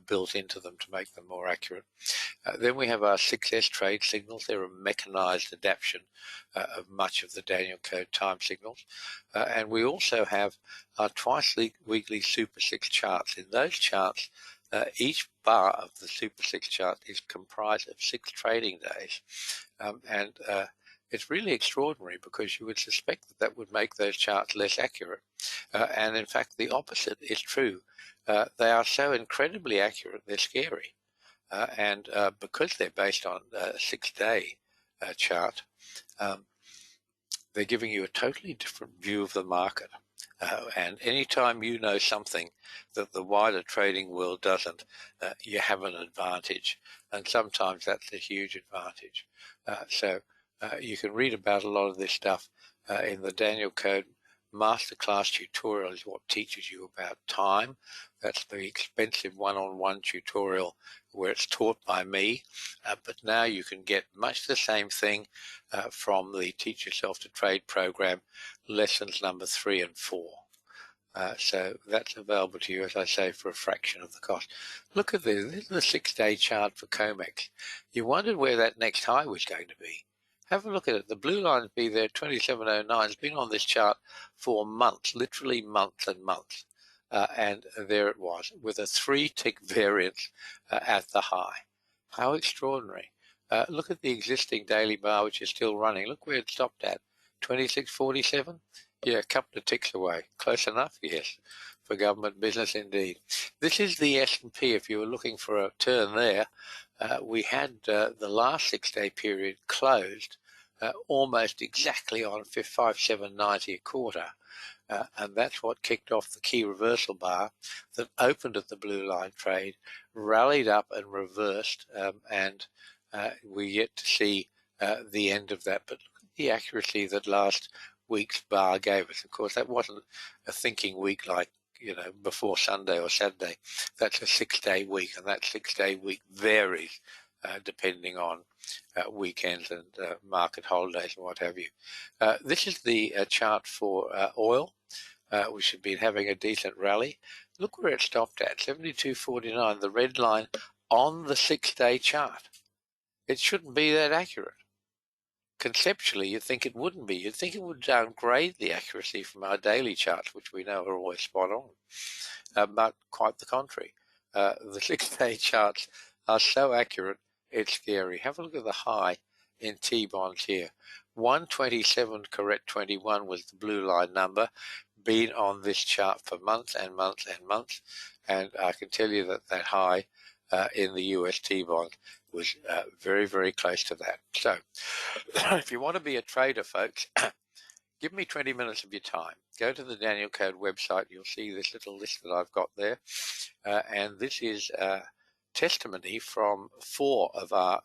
Speaker 2: built into them to make them more accurate. Then we have our 6S trade signals. They're a mechanized adaptation of much of the Danielcode time signals. And we also have our twice weekly Super 6 charts. In those charts, each bar of the Super 6 chart is comprised of 6 trading days. It's really extraordinary because you would suspect that that would make those charts less accurate. And in fact, the opposite is true. They are so incredibly accurate, they're scary. And because they're based on a 6-day chart, they're giving you a totally different view of the market. And anytime you know something that the wider trading world doesn't, you have an advantage. And sometimes that's a huge advantage. So you can read about a lot of this stuff in the Danielcode Masterclass tutorial is what teaches you about time. That's the expensive one-on-one tutorial where it's taught by me, but now you can get much the same thing from the Teach Yourself to Trade program, lessons number 3 and 4. So that's available to you, as I say, for a fraction of the cost. Look at this. This is the 6-day chart for COMEX. You wondered where that next high was going to be. Have a look at it. The blue line be there, 2709. It's been on this chart for months, literally months and months. And there it was, with a 3-tick variance at the high. How extraordinary. Look at the existing daily bar, which is still running. Look where it stopped at, 2647. Yeah, a couple of ticks away. Close enough? Yes. For government business indeed. This is the S&P. If you were looking for a turn there, we had the last 6-day period closed almost exactly on 5790 a quarter. And that's what kicked off the key reversal bar that opened at the blue line trade, rallied up and reversed, and we're yet to see the end of that. But look at the accuracy that last week's bar gave us. Of course, that wasn't a thinking week like, before Sunday or Saturday. That's a 6-day week, and that 6-day week varies depending on weekends and market holidays and what have you. This is the chart for oil, which has been having a decent rally. Look where it stopped at, 72.49, the red line on the 6-day chart. It shouldn't be that accurate. Conceptually, you'd think it wouldn't be. You'd think it would downgrade the accuracy from our daily charts, which we know are always spot on, but quite the contrary. The 6-day charts are so accurate, it's scary. Have a look at the high in T-bonds here. 127 correct 21 was the blue line number, been on this chart for months and months and months, and I can tell you that that high in the US T-bond was very, very close to that. So if you want to be a trader, folks, give me 20 minutes of your time. Go to the Danielcode website. You'll see this little list that I've got there. And this is testimony from 4 of our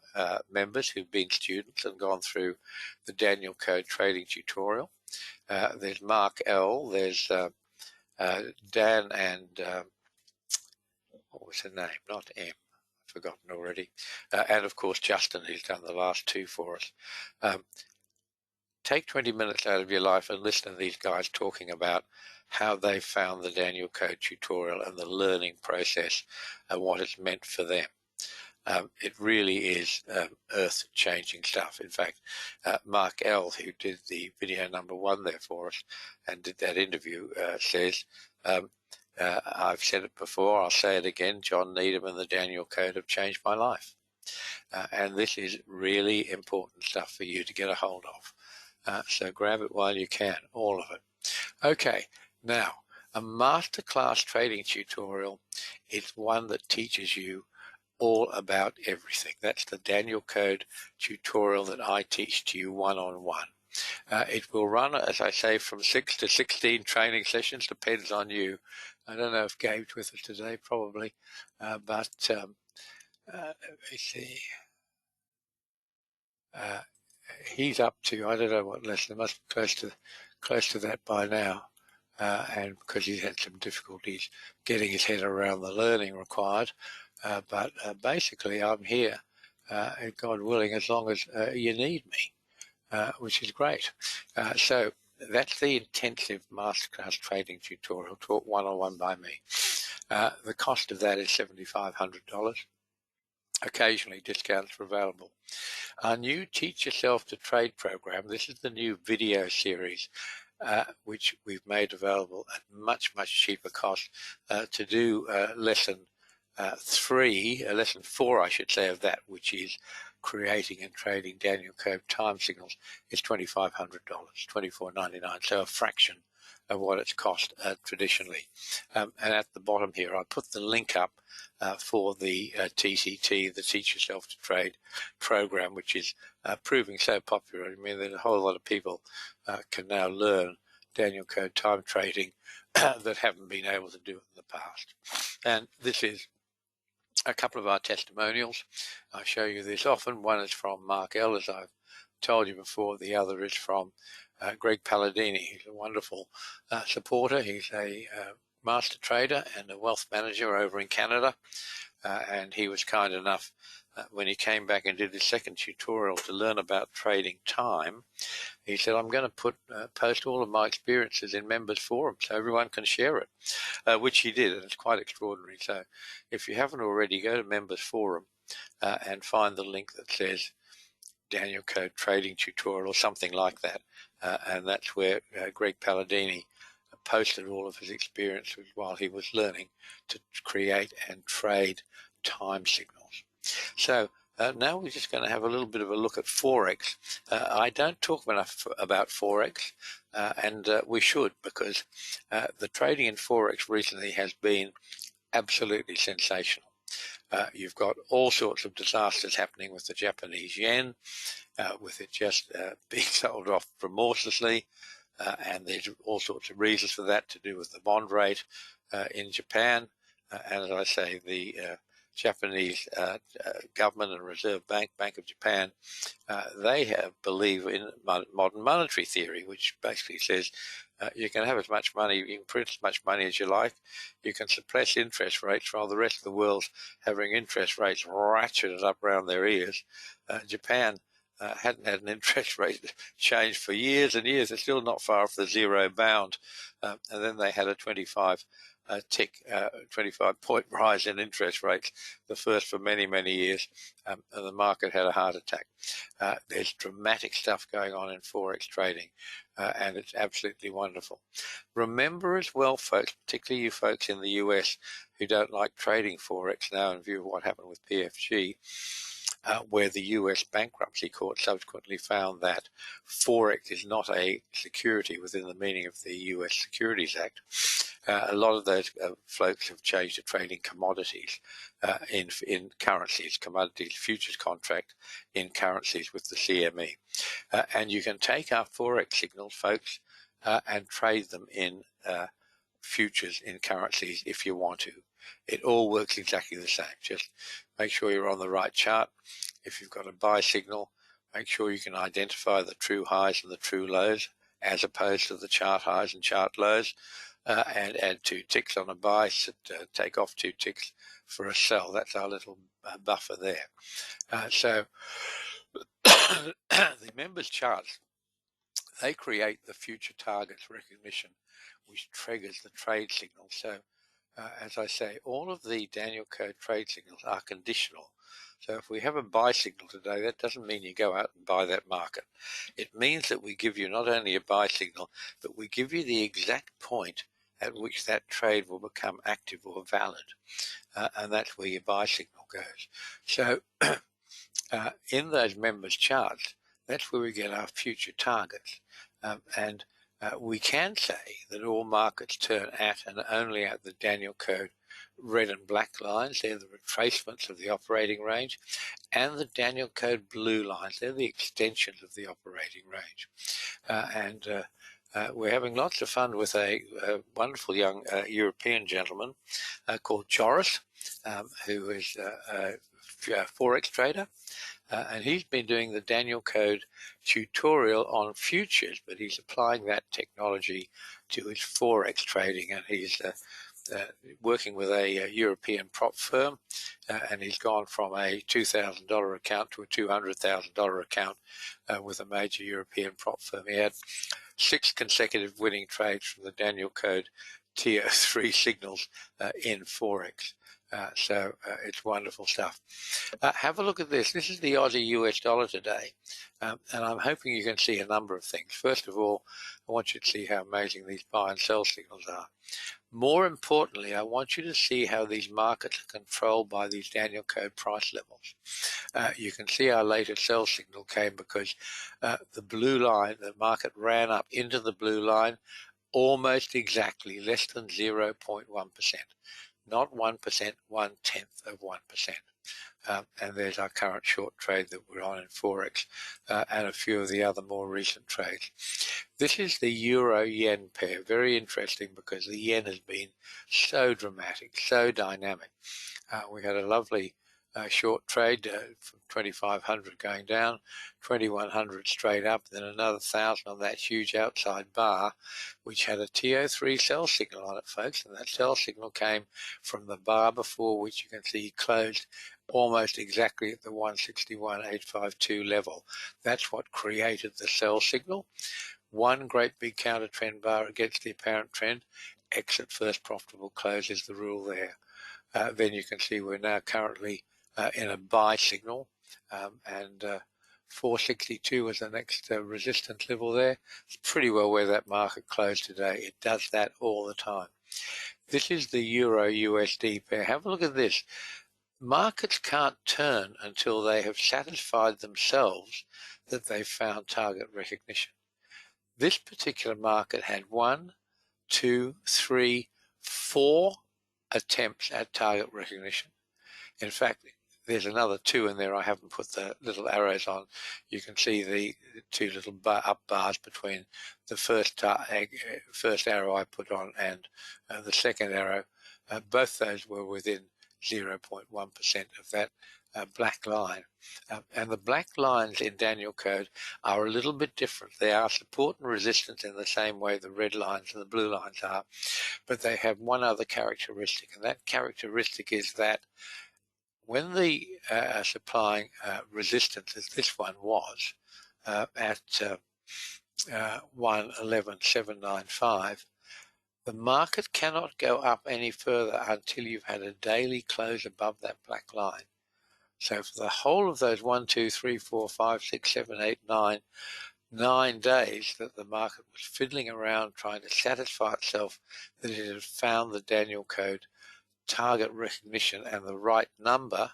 Speaker 2: members who've been students and gone through the Danielcode trading tutorial. There's Mark L. There's Dan and what was her name? Not M. Forgotten already, and of course Justin, who's done the last 2 for us. Take 20 minutes out of your life and listen to these guys talking about how they found the Danielcode tutorial and the learning process and what it's meant for them. It really is earth-changing stuff. In fact, Mark L., who did the video number 1 there for us and did that interview, says, I've said it before, I'll say it again, John Needham and the Danielcode have changed my life. And this is really important stuff for you to get a hold of. So grab it while you can, all of it. Okay, now, a masterclass trading tutorial is one that teaches you all about everything. That's the Danielcode tutorial that I teach to you one-on-one. It will run, as I say, from 6 to 16 training sessions, depends on you. I don't know if Gabe's with us today, probably, but let me see. He's up to, I don't know what lesson, it must be close to that by now, and because he's had some difficulties getting his head around the learning required, but basically I'm here, God willing, as long as you need me, which is great. So that's the intensive masterclass trading tutorial taught one-on-one by me. The cost of that is $7,500. Occasionally discounts are available. Our new Teach Yourself to Trade program, this is the new video series, which we've made available at much cheaper cost to do lesson 4, I should say, of that, which is creating and trading Danielcode time signals, is $2,500, $24.99, so a fraction of what it's cost traditionally. And at the bottom here, I put the link up for the TCT, the Teach Yourself to Trade program, which is proving so popular. I mean, that a whole lot of people can now learn Danielcode time trading that haven't been able to do it in the past. And this is a couple of our testimonials. I show you this often. One is from Mark L, as I've told you before. The other is from Greg Palladini. He's a wonderful supporter. He's a master trader and a wealth manager over in Canada, and he was kind enough when he came back and did his second tutorial to learn about trading time. He said, I'm going to post all of my experiences in members forum so everyone can share it, which he did, and it's quite extraordinary. So if you haven't already, go to members forum and find the link that says Danielcode trading tutorial or something like that, and that's where Greg Palladini posted all of his experiences while he was learning to create and trade time signals. So now we're just going to have a little bit of a look at Forex. I don't talk enough about Forex, and we should, because the trading in Forex recently has been absolutely sensational. You've got all sorts of disasters happening with the Japanese yen, with it just being sold off remorselessly, and there's all sorts of reasons for that to do with the bond rate in Japan. And as I say, the Japanese government and Reserve Bank, Bank of Japan, they believe in modern monetary theory, which basically says you can have as much money, you can print as much money as you like, you can suppress interest rates while the rest of the world's having interest rates ratcheted up around their ears. Japan hadn't had an interest rate change for years and years. They're still not far off the zero bound. And then they had a 25 point rise in interest rates, the first for many years, and the market had a heart attack. There's dramatic stuff going on in Forex trading, and it's absolutely wonderful. Remember as well, folks, particularly you folks in the US who don't like trading Forex now in view of what happened with PFG, where the US bankruptcy court subsequently found that Forex is not a security within the meaning of the US Securities Act. A lot of those folks have changed to trading commodities in currencies, commodities futures contract in currencies with the CME. And you can take our Forex signals, folks, and trade them in futures in currencies if you want to. It all works exactly the same. Just make sure you're on the right chart. If you've got a buy signal, make sure you can identify the true highs and the true lows as opposed to the chart highs and chart lows, and add 2 ticks on a buy, take off 2 ticks for a sell. That's our little buffer there. So the members charts, they create the future targets recognition, which triggers the trade signal. So as I say, all of the Danielcode trade signals are conditional. So if we have a buy signal today, that doesn't mean you go out and buy that market. It means that we give you not only a buy signal, but we give you the exact point at which that trade will become active or valid. And that's where your buy signal goes. So in those members charts, that's where we get our future targets. We can say that all markets turn at and only at the Danielcode red and black lines, they're the retracements of the operating range, and the Danielcode blue lines, they're the extensions of the operating range. We're having lots of fun with a wonderful young European gentleman called Joris, who is a Forex trader. And he's been doing the Danielcode tutorial on futures, but he's applying that technology to his Forex trading, and he's working with a European prop firm, and he's gone from a $2,000 account to a $200,000 account with a major European prop firm. He had 6 consecutive winning trades from the Danielcode TO3 signals in Forex. So it's wonderful stuff. Have a look at this. This is the Aussie US dollar today, and I'm hoping you can see a number of things. First of all, I want you to see how amazing these buy and sell signals are. More importantly, I want you to see how these markets are controlled by these Danielcode price levels. You can see our latest sell signal came because the blue line, the market ran up into the blue line almost exactly, less than 0.1%. Not 1%, 1/10 of 1%. And there's our current short trade that we're on in Forex, and a few of the other more recent trades. This is the euro-yen pair. Very interesting because the yen has been so dramatic, so dynamic. We had a lovely short trade from 2,500 going down, 2,100 straight up, then another 1,000 on that huge outside bar, which had a TO3 sell signal on it, folks, and that sell signal came from the bar before, which you can see closed almost exactly at the 161.852 level. That's what created the sell signal. One great big counter trend bar against the apparent trend. Exit first profitable close is the rule there. Then you can see we're now currently in a buy signal, and 462 was the next resistance level there. It's pretty well where that market closed today. It does that all the time. This is the Euro-USD pair. Have a look at this. Markets can't turn until they have satisfied themselves that they've found target recognition. This particular market had 1, 2, 3, 4 attempts at target recognition. In fact, there's another 2 in there. I haven't put the little arrows on. You can see the 2 little up bars between the first arrow I put on and the second arrow. Both those were within 0.1% of that black line. And the black lines in Danielcode are a little bit different. They are support and resistance in the same way the red lines and the blue lines are, but they have one other characteristic, and that characteristic is that when the supplying resistance, as this one was, at 111.795, the market cannot go up any further until you've had a daily close above that black line. So for the whole of those 1, 2, 3, 4, 5, 6, 7, 8, 9 days that the market was fiddling around trying to satisfy itself that it had found the Danielcode target recognition and the right number,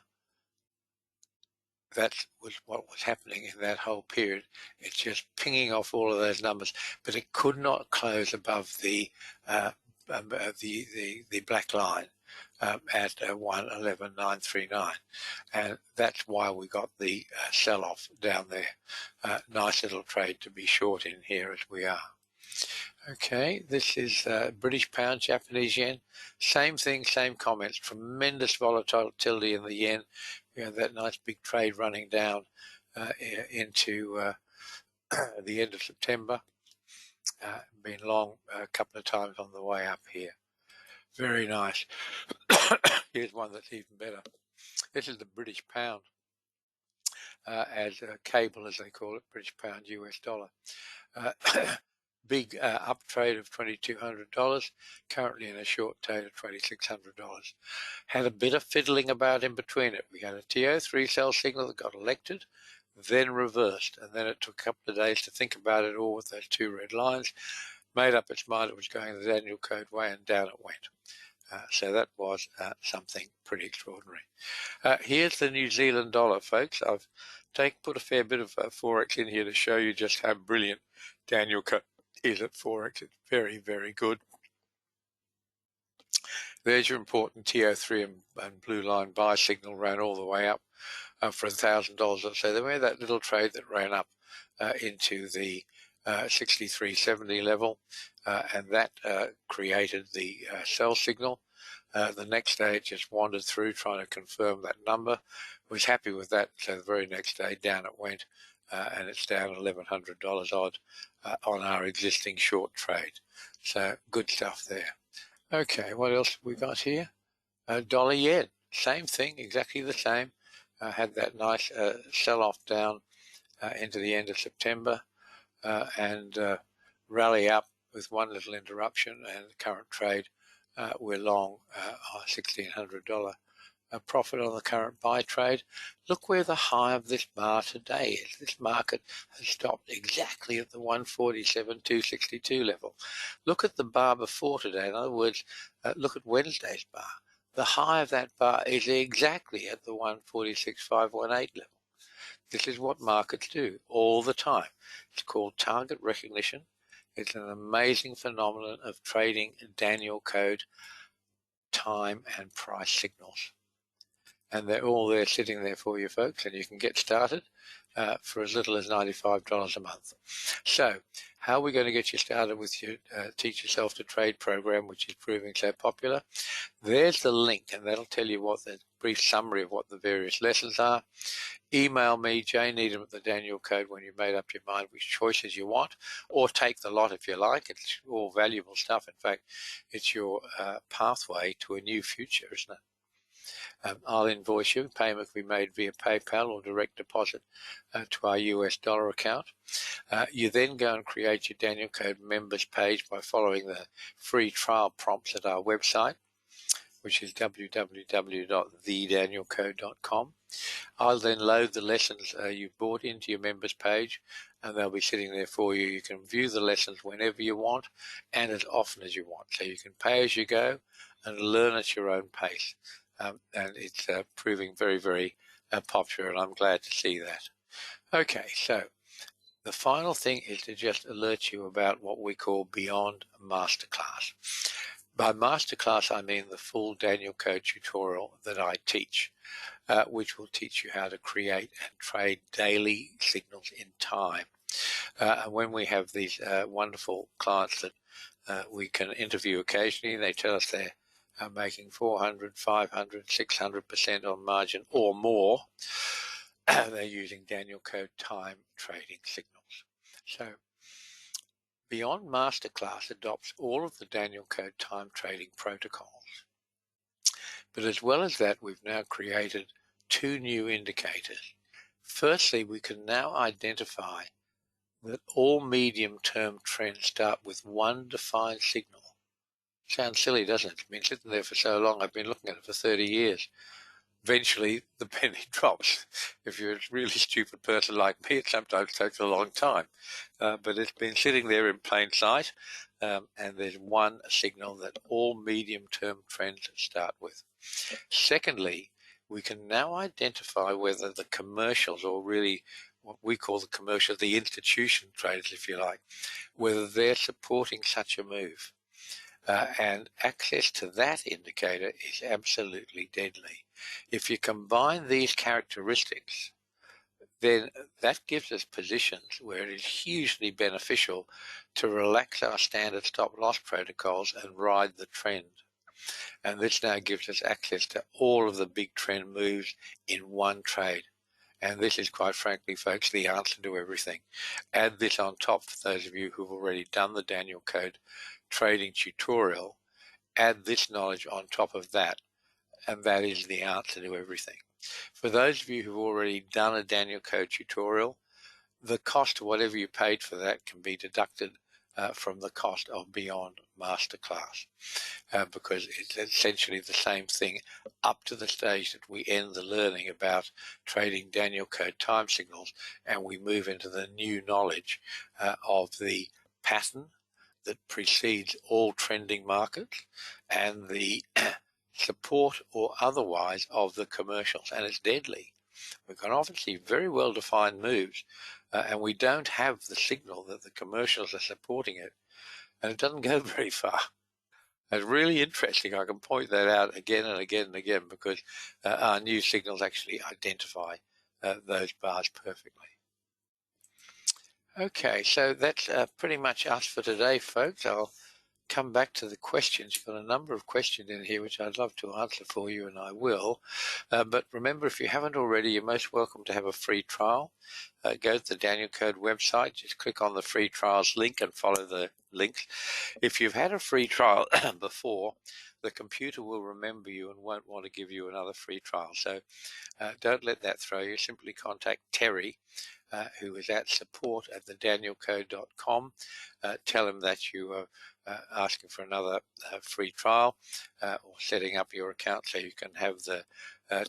Speaker 2: that was what was happening in that whole period. It's just pinging off all of those numbers, but it could not close above the black line at 111.939, and that's why we got the sell-off down there. Nice little trade to be short in here as we are. Okay, this is British pound, Japanese yen. Same thing, same comments. Tremendous volatility in the yen. We had that nice big trade running down into the end of September. Been long a couple of times on the way up here. Very nice. Here's one that's even better. This is the British pound, as a cable, as they call it, British pound, US dollar. Big up trade of $2,200, currently in a short trade of $2,600. Had a bit of fiddling about in between it. We had a TO3 sell signal that got elected, then reversed, and then it took a couple of days to think about it all with those 2 red lines, made up its mind it was going the Danielcode way, and down it went. So that was something pretty extraordinary. Here's the New Zealand dollar, folks. I've put a fair bit of Forex in here to show you just how brilliant Danielcode is at Forex. It's very, very good. There's your important TO3 and blue line buy signal, ran all the way up for $1,000 or so. Then we had that little trade that ran up into the 63.70 level, and that created the sell signal. The next day it just wandered through trying to confirm that number. Was happy with that, so the very next day down it went, and it's down $1,100 odd on our existing short trade. So good stuff there. Okay, what else have we got here? Dollar yen, same thing, exactly the same. Had that nice sell-off down into the end of September, and rally up with one little interruption, and the current trade we're long $1,600 profit on the current buy trade. Look where the high of this bar today is. This market has stopped exactly at the 147,262 level. Look at the bar before today. In other words, look at Wednesday's bar. The high of that bar is exactly at the 146,518 level. This is what markets do all the time. It's called target recognition. It's an amazing phenomenon of trading Danielcode time and price signals. And they're all there sitting there for you folks, and you can get started for as little as $95 a month. So how are we going to get you started with your Teach Yourself to Trade program, which is proving so popular? There's the link, and that'll tell you what the brief summary of what the various lessons are. Email me, jneedham at the Danielcode, when you've made up your mind which choices you want, or take the lot if you like. It's all valuable stuff. In fact, it's your pathway to a new future, isn't it? I'll invoice you. Payment will be made via PayPal or direct deposit to our US dollar account. You then go and create your Danielcode members page by following the free trial prompts at our website, which is www.thedanielcode.com. I'll then load the lessons you've bought into your members page, and they'll be sitting there for you. You can view the lessons whenever you want and as often as you want. So you can pay as you go and learn at your own pace. And it's proving very, very popular, and I'm glad to see that. Okay, so the final thing is to just alert you about what we call Beyond Masterclass. By Masterclass, I mean the full Danielcode tutorial that I teach, which will teach you how to create and trade daily signals in time. And when we have these wonderful clients that we can interview occasionally, they tell us they're making 400, 500, 600% on margin or more. They're using Danielcode time trading signals. So Beyond Masterclass adopts all of the Danielcode time trading protocols. But as well as that, we've now created two new indicators. Firstly, we can now identify that all medium-term trends start with one defined signal. Sounds silly, doesn't it? It's been sitting there for so long. I've been looking at it for 30 years. Eventually, the penny drops. If you're a really stupid person like me, it sometimes takes a long time. But it's been sitting there in plain sight, and there's one signal that all medium-term trends start with. Secondly, we can now identify whether the commercials, or really what we call the commercial, the institution traders, if you like, whether they're supporting such a move. And access to that indicator is absolutely deadly. If you combine these characteristics, then that gives us positions where it is hugely beneficial to relax our standard stop loss protocols and ride the trend. And this now gives us access to all of the big trend moves in one trade. And this is, quite frankly, folks, the answer to everything. Add this on top for those of you who've already done the Danielcode trading tutorial. Add this knowledge on top of that, and that is the answer to everything. For those of you who've already done a Danielcode tutorial, the cost of whatever you paid for that can be deducted from the cost of Beyond Masterclass, because it's essentially the same thing up to the stage that we end the learning about trading Danielcode time signals, and we move into the new knowledge of the pattern that precedes all trending markets and the support or otherwise of the commercials, and it's deadly. We've got obviously very well defined moves, and we don't have the signal that the commercials are supporting it, and it doesn't go very far. It's really interesting. I can point that out again and again and again because our new signals actually identify those bars perfectly. Okay, so that's pretty much us for today, folks. I'll come back to the questions. You've got a number of questions in here which I'd love to answer for you, and I will. But remember, if you haven't already, you're most welcome to have a free trial. Go to the Danielcode website, just click on the free trials link and follow the links. If you've had a free trial before, the computer will remember you and won't want to give you another free trial. So don't let that throw you. Simply contact Terry, who is at support@thedanielcode.com. Tell him that you are asking for another free trial or setting up your account so you can have the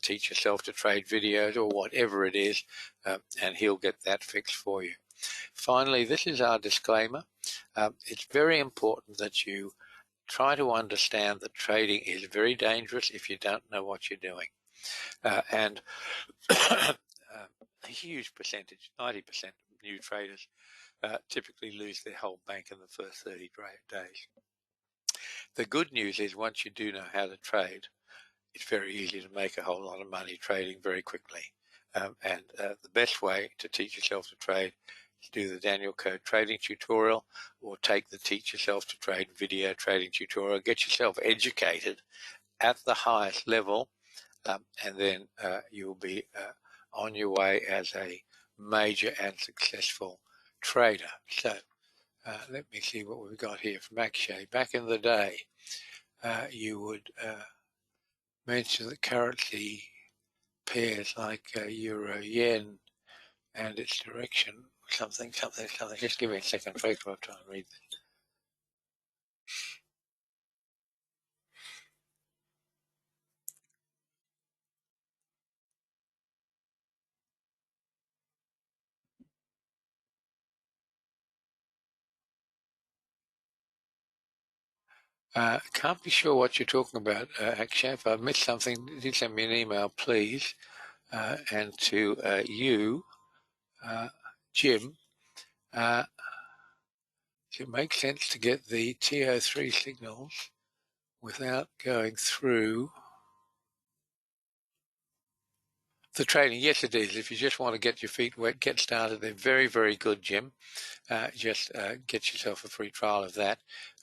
Speaker 2: teach yourself to trade videos or whatever it is, and he'll get that fixed for you. Finally, this is our disclaimer. It's very important that you try to understand that trading is very dangerous if you don't know what you're doing. And a huge percentage, 90% of new traders typically lose their whole bank in the first 30 days. The good news is once you do know how to trade, it's very easy to make a whole lot of money trading very quickly. And the best way to teach yourself to trade is do the Danielcode trading tutorial or take the Teach Yourself to Trade video trading tutorial. Get yourself educated at the highest level, and then you'll be on your way as a major and successful trader. So let me see what we've got here from Akshay. Back in the day, you would mention the currency pairs like euro, yen, and its direction, something. Just give me a second, folks, while I try and read this. Can't be sure what you're talking about, Akshay. If I've missed something, do send me an email, please. And to you, Jim, does it make sense to get the TO3 signals without going through the training? Yes, it is. If you just want to get your feet wet, get started, they're very, very good, Jim. Just get yourself a free trial of that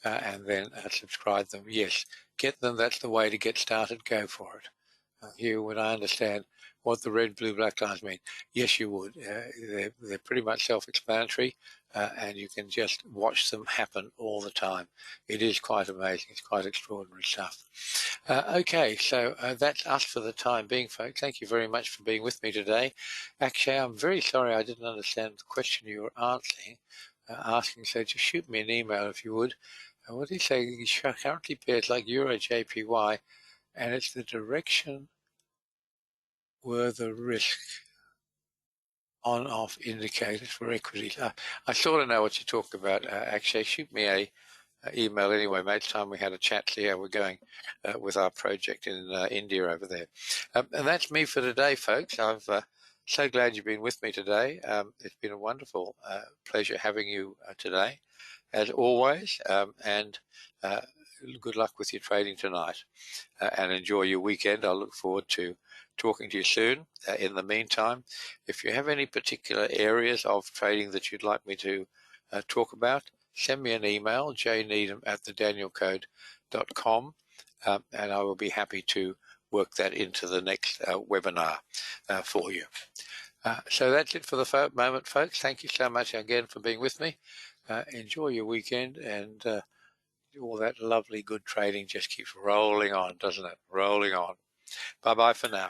Speaker 2: and then subscribe them. Yes, get them. That's the way to get started. Go for it. Here, would I understand what the red, blue, black lines mean? Yes, you would. They're pretty much self-explanatory, and you can just watch them happen all the time. It is quite amazing. It's quite extraordinary stuff. Okay, so that's us for the time being, folks. Thank you very much for being with me today. Actually, I'm very sorry I didn't understand the question you were asking, so just shoot me an email if you would. What do you say? Currently pairs like Euro JPY, and it's the direction were the risk on-off indicators for equities. I sort of know what you're talking about. Actually, shoot me a email anyway, mate. It's time we had a chat, see how we're going with our project in India over there. And that's me for today, folks. I'm so glad you've been with me today. It's been a wonderful pleasure having you today, as always. And good luck with your trading tonight, and enjoy your weekend. I look forward to talking to you soon. In the meantime, if you have any particular areas of trading that you'd like me to talk about, send me an email, jneedham@thedanielcode.com, and I will be happy to work that into the next webinar for you. So that's it for the moment, folks. Thank you so much again for being with me. Enjoy your weekend, and all that lovely good trading just keeps rolling on, doesn't it? Rolling on. Bye-bye for now.